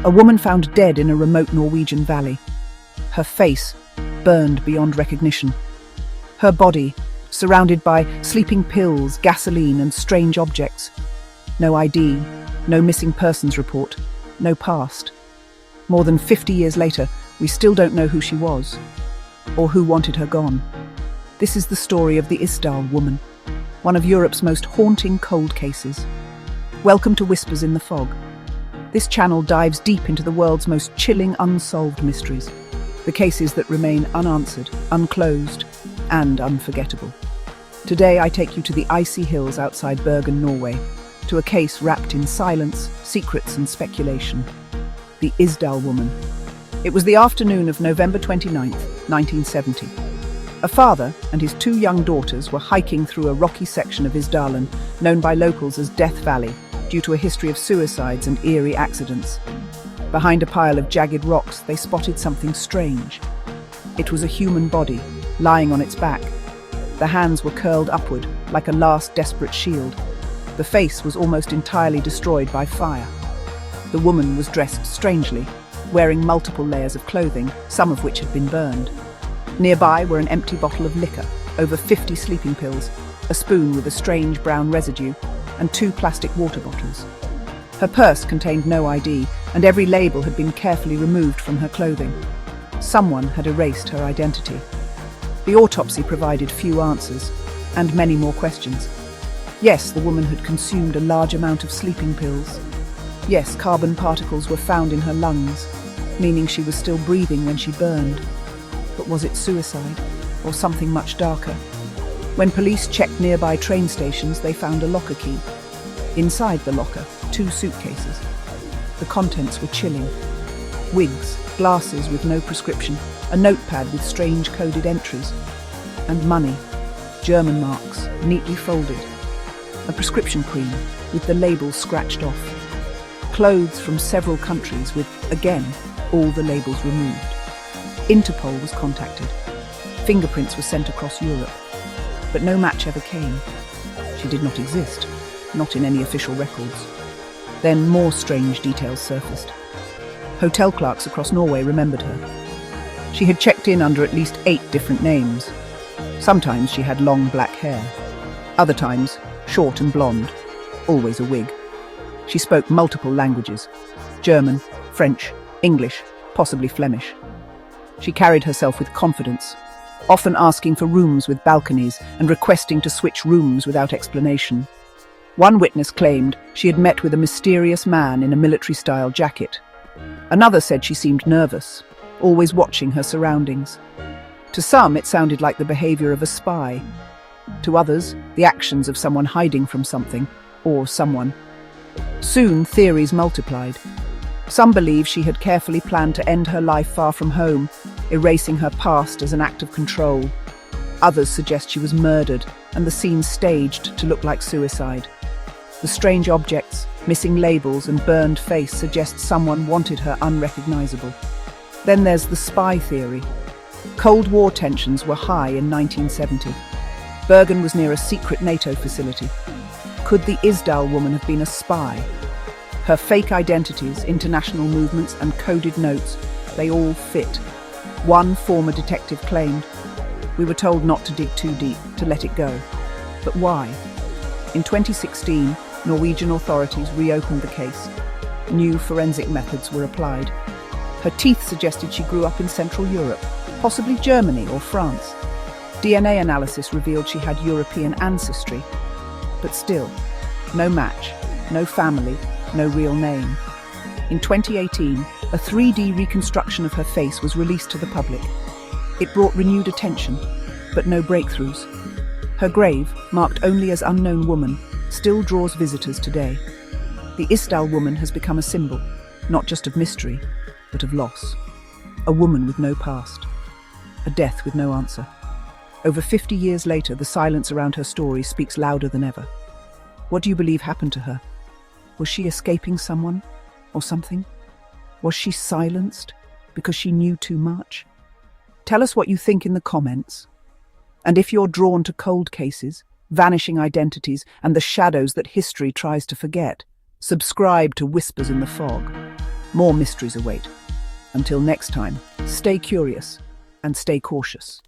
A woman found dead in a remote Norwegian valley. Her face burned beyond recognition. Her body surrounded by sleeping pills, gasoline, and strange objects. No ID, no missing persons report, no past. More than 50 years later, we still don't know who she was, or who wanted her gone. This is the story of the Isdal Woman, one of Europe's most haunting cold cases. Welcome to Whispers in the Fog. This channel dives deep into the world's most chilling unsolved mysteries, the cases that remain unanswered, unclosed, and unforgettable. Today I take you to the icy hills outside Bergen, Norway, to a case wrapped in silence, secrets, and speculation. The Isdal Woman. It was the afternoon of November 29th, 1970. A father and his two young daughters were hiking through a rocky section of Isdalen, known by locals as Death Valley, due to a history of suicides and eerie accidents. Behind a pile of jagged rocks, they spotted something strange. It was a human body, lying on its back. The hands were curled upward, like a last desperate shield. The face was almost entirely destroyed by fire. The woman was dressed strangely, wearing multiple layers of clothing, some of which had been burned. Nearby were an empty bottle of liquor, over 50 sleeping pills, a spoon with a strange brown residue, and 2 plastic water bottles. Her purse contained no ID, and every label had been carefully removed from her clothing. Someone had erased her identity. The autopsy provided few answers, and many more questions. Yes, the woman had consumed a large amount of sleeping pills. Yes, carbon particles were found in her lungs, meaning she was still breathing when she burned. But was it suicide, or something much darker? When police checked nearby train stations, they found a locker key. Inside the locker, 2 suitcases. The contents were chilling. Wigs, glasses with no prescription, a notepad with strange coded entries, and money, German marks, neatly folded. A prescription cream with the labels scratched off. Clothes from several countries with, again, all the labels removed. Interpol was contacted. Fingerprints were sent across Europe. But no match ever came. She did not exist, not in any official records. Then more strange details surfaced. Hotel clerks across Norway remembered her. She had checked in under at least 8 different names. Sometimes she had long black hair. Other times, short and blonde, always a wig. She spoke multiple languages: German, French, English, possibly Flemish. She carried herself with confidence, often asking for rooms with balconies and requesting to switch rooms without explanation. One witness claimed she had met with a mysterious man in a military-style jacket. Another said she seemed nervous, always watching her surroundings. To some, it sounded like the behavior of a spy. To others, the actions of someone hiding from something, or someone. Soon, theories multiplied. Some believe she had carefully planned to end her life far from home, erasing her past as an act of control. Others suggest she was murdered and the scene staged to look like suicide. The strange objects, missing labels, and burned face suggest someone wanted her unrecognizable. Then there's the spy theory. Cold War tensions were high in 1970. Bergen was near a secret NATO facility. Could the Isdal Woman have been a spy? Her fake identities, international movements, and coded notes, they all fit. One former detective claimed, "We were told not to dig too deep, to let it go." But why? In 2016, Norwegian authorities reopened the case. New forensic methods were applied. Her teeth suggested she grew up in Central Europe, possibly Germany or France. DNA analysis revealed she had European ancestry. But still, no match, no family, no real name. In 2018, a 3D reconstruction of her face was released to the public. It brought renewed attention, but no breakthroughs. Her grave, marked only as Unknown Woman, still draws visitors today. The Isdal Woman has become a symbol, not just of mystery, but of loss. A woman with no past. A death with no answer. Over 50 years later, the silence around her story speaks louder than ever. What do you believe happened to her? Was she escaping someone or something? Was she silenced because she knew too much? Tell us what you think in the comments. And if you're drawn to cold cases, vanishing identities, and the shadows that history tries to forget, subscribe to Whispers in the Fog. More mysteries await. Until next time, stay curious and stay cautious.